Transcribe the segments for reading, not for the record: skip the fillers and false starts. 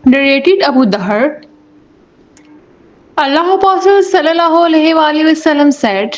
Narrated Abu Dhahr, Allah Apostle Sallallahu Alaihi Wasallam said,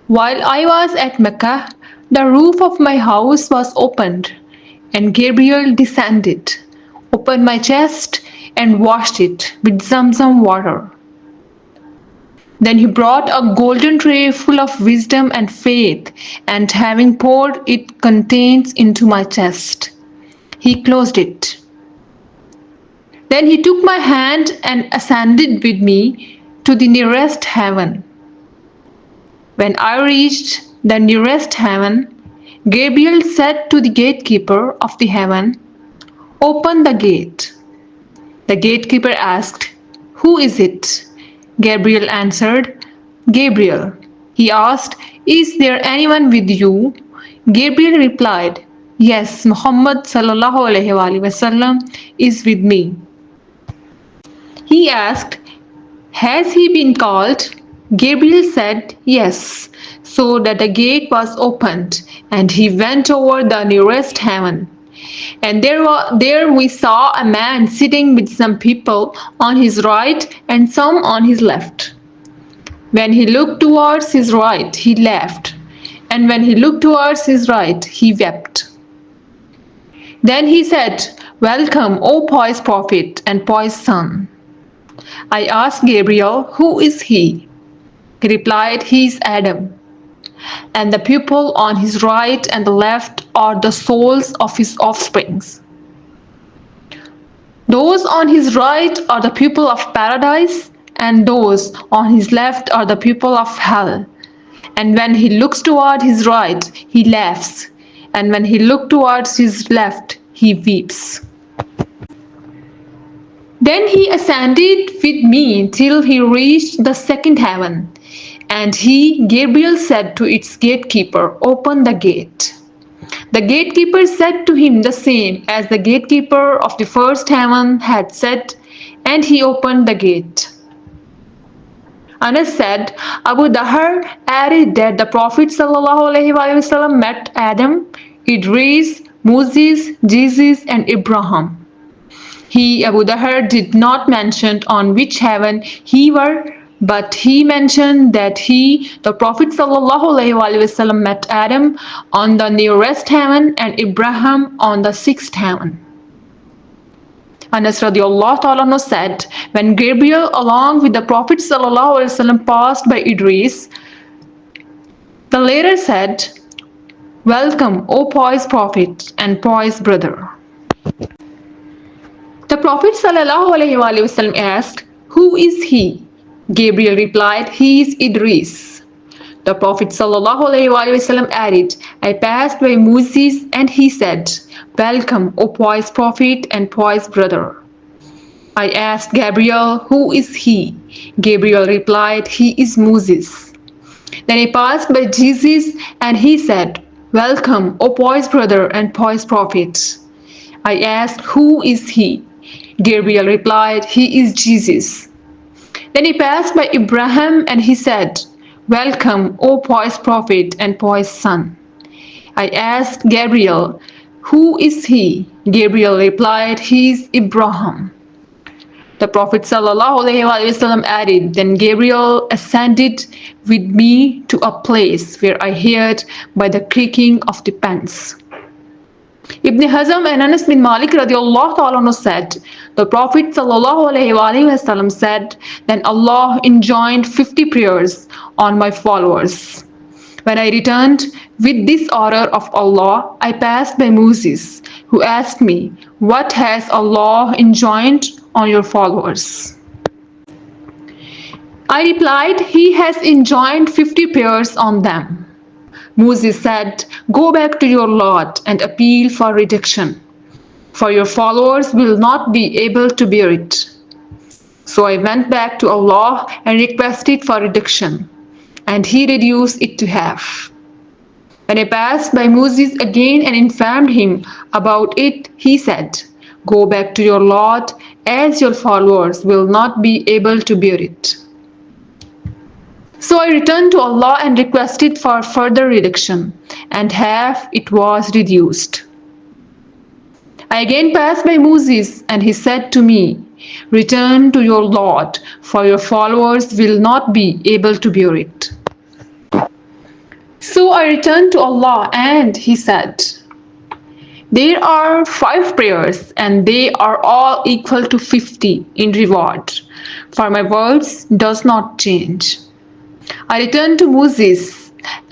while I was at Mecca, the roof of my house was opened, and Gabriel descended, opened my chest, and washed it with Zamzam water. Then he brought a golden tray full of wisdom and faith, and having poured its contents into my chest, he closed it. Then he took my hand and ascended with me to the nearest heaven. When I reached the nearest heaven, Gabriel said to the gatekeeper of the heaven, "Open the gate." The gatekeeper asked, "Who is it?" Gabriel answered, "Gabriel." He asked, "Is there anyone with you?" Gabriel replied, "Yes, Muhammad sallallahu alaihi wasallam is with me." He asked, "Has he been called?" Gabriel said, "Yes," so that the gate was opened, and he went over the nearest heaven. And there we saw a man sitting with some people on his right and some on his left. When he looked towards his right, he laughed, and when he looked towards his right, he wept. Then he said, "Welcome, O pious prophet and pious son." I asked Gabriel, "Who is he?" He replied, "He is Adam, and the people on his right and the left are the souls of his offsprings. Those on his right are the people of paradise, and those on his left are the people of hell. And when he looks toward his right, he laughs, and when he looks towards his left, he weeps." Then he ascended with me till he reached the second heaven, and he, Gabriel, said to its gatekeeper, "Open the gate." The gatekeeper said to him the same as the gatekeeper of the first heaven had said, and he opened the gate. Anas said, Abu Dhahr added that the Prophet ﷺ met Adam, Idris, Moses, Jesus, and Abraham. He, Abu Dhahr, did not mention on which heaven he were, but he mentioned that he, the Prophet ﷺ, met Adam on the nearest heaven and Abraham on the sixth heaven. Anas radiallahu ta'ala said, when Gabriel along with the Prophet ﷺ passed by Idris, the latter said, "Welcome, O pious Prophet and pious brother." The Prophet ﷺ asked, "Who is he?" Gabriel replied, "He is Idris." The Prophet ﷺ added, "I passed by Moses, and he said, 'Welcome, O pious Prophet and pious brother.'" I asked Gabriel, "Who is he?" Gabriel replied, "He is Moses." Then I passed by Jesus, and he said, "Welcome, O pious brother and pious prophet." I asked, "Who is he?" Gabriel replied, "He is Jesus." Then he passed by Abraham, and he said, "Welcome, O pious prophet and pious son." I asked Gabriel, "Who is he?" Gabriel replied, "He is Abraham." The Prophet ﷺ added, then Gabriel ascended with me to a place where I heard by the creaking of the pens. Ibn Hazm and Anas bin Malik radiallahu ta'ala said, the Prophet ﷺ said, then Allah enjoined 50 prayers on my followers. When I returned with this order of Allah, I passed by Moses, who asked me, "What has Allah enjoined on your followers?" I replied, "He has enjoined 50 prayers on them." Moses said, "Go back to your Lord and appeal for reduction, for your followers will not be able to bear it." So I went back to Allah and requested for reduction, and He reduced it to half. When I passed by Moses again and informed him about it, he said, "Go back to your Lord, as your followers will not be able to bear it." So I returned to Allah and requested for further reduction, and half it was reduced. I again passed by Moses, and he said to me, "Return to your Lord, for your followers will not be able to bear it." So I returned to Allah, and he said, "There are 5 prayers, and they are all equal to 50 in reward, for my words does not change." I returned to Moses,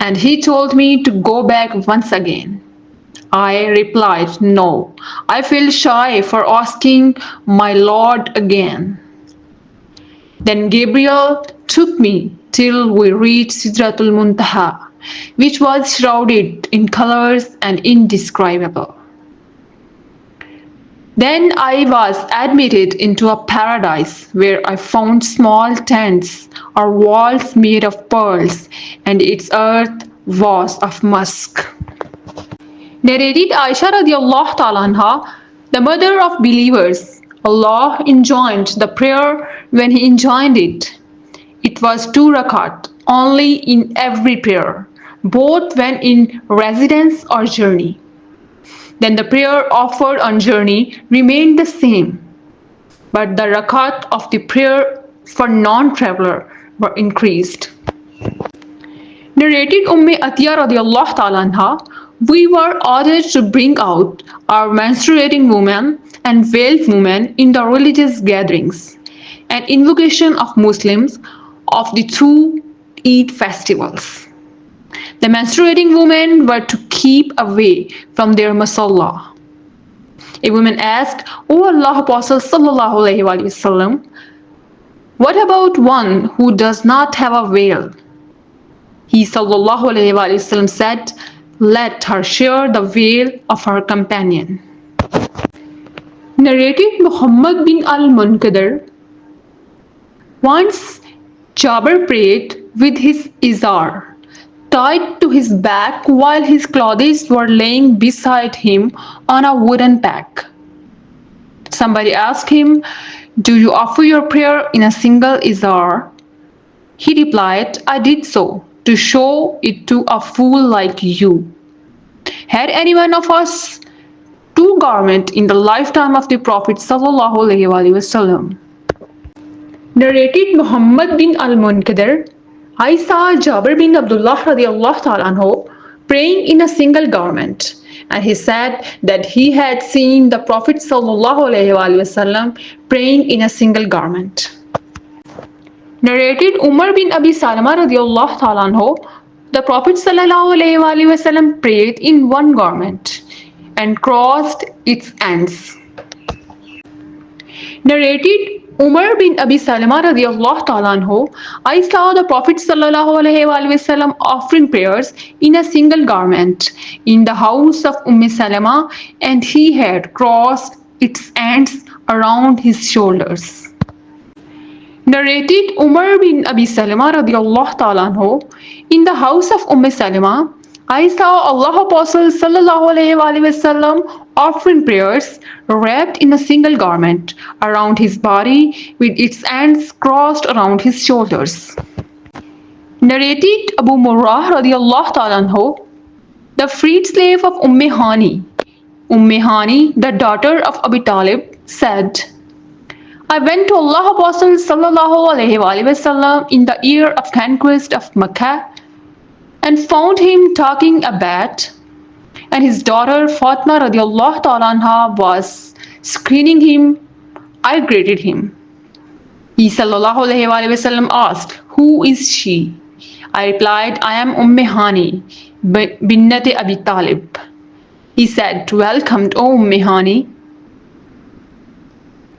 and he told me to go back once again. I replied, "No, I feel shy for asking my Lord again." Then Gabriel took me till we reached Sidratul Muntaha, which was shrouded in colors and indescribable. Then I was admitted into a paradise where I found small tents or walls made of pearls, and its earth was of musk. Narrated Aisha radiallahu ta'ala anha, the mother of believers, Allah enjoined the prayer when He enjoined it. It was 2 rakat only in every prayer, both when in residence or journey. Then the prayer offered on journey remained the same, but the rakat of the prayer for non-traveler were increased. Narrated Atiyah radiallahu ta'ala anha, we were ordered to bring out our menstruating women and veiled women in the religious gatherings, an invocation of Muslims of the 2 Eid festivals. The menstruating women were to keep away from their musalla. A woman asked, "O Allah Apostle sallallahu alaihi wasallam, what about one who does not have a veil?" He sallallahu alaihi wasallam said, "Let her share the veil of her companion." Narrated Muhammad bin al-Munkadir, once Jabir prayed with his izar tied to his back while his clothes were laying beside him on a wooden peg. Somebody asked him, "Do you offer your prayer in a single izar?" He replied, "I did so to show it to a fool like you. Had any one of us 2 garments in the lifetime of the Prophet sallallahu alaihi wasallam?" Narrated Muhammad bin al-Munkadir, I saw Jabir bin Abdullah radiallahu ta'ala anhu praying in a single garment, and he said that he had seen the Prophet sallallahu alaihi wasallam praying in a single garment. Narrated Umar bin Abi Salama radiallahu ta'ala anhu, the Prophet sallallahu alaihi wasallam prayed in one garment and crossed its ends. Narrated Umar bin Abi Salama radiallahu ta'ala anhu, I saw the Prophet sallallahu alaihi wasallam offering prayers in a single garment in the house of Salama, and he had crossed its ends around his shoulders. Narrated Umar bin Abi Salama radiallahu ta'ala anhu, in the house of Salama, I saw Allah Apostle sallallahu alaihi wasallam offering prayers wrapped in a single garment around his body with its ends crossed around his shoulders. Narrated Abu Murrah radiallahu ta'ala anhu, the freed slave of Hani, Hani, the daughter of Abi Talib, said, I went to Allah Apostle sallallahu alaihi wasallam in the year of conquest of Mecca and found him talking a bat, and his daughter Fatma radiallahu ta'ala anha was screening him. I greeted him. He sallallahu alaihi wasallam asked, "Who is she?" I replied, "I am Hani, binnat Abi Talib." He said, "Welcome, O Hani."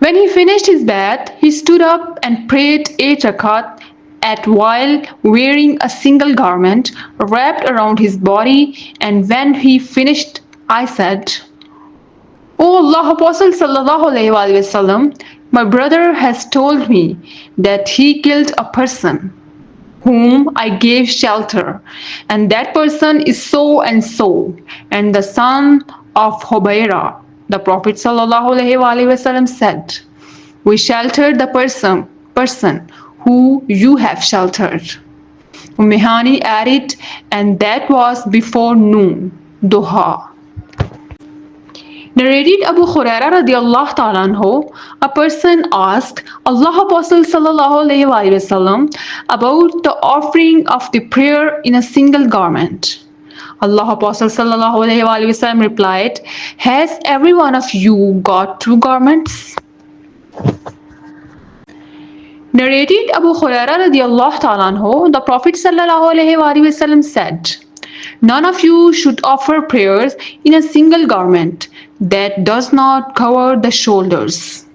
When he finished his bath, he stood up and prayed 8 rakat at while wearing a single garment wrapped around his body, and when he finished, I said, "O Allah Apostle sallallahu alaihi wasallam, my brother has told me that he killed a person whom I gave shelter, and that person is so and so, and the son of Hubayra." The Prophet sallallahu alaihi wasallam said, "We sheltered the person who you have sheltered." Hani added, "And that was before noon, duha." Narrated Abu Huraira radiallahu ta'ala anhu, a person asked Allah Apostle sallallahu alayhi wasallam about the offering of the prayer in a single garment. Allah Apostle sallallahu alayhi wasallam replied, has every one of you got two garments? Narrated Abu Huraira radiallahu ta'ala anhu, the Prophet sallallahu alayhi wasallam said, none of you should offer prayers in a single garment that does not cover the shoulders.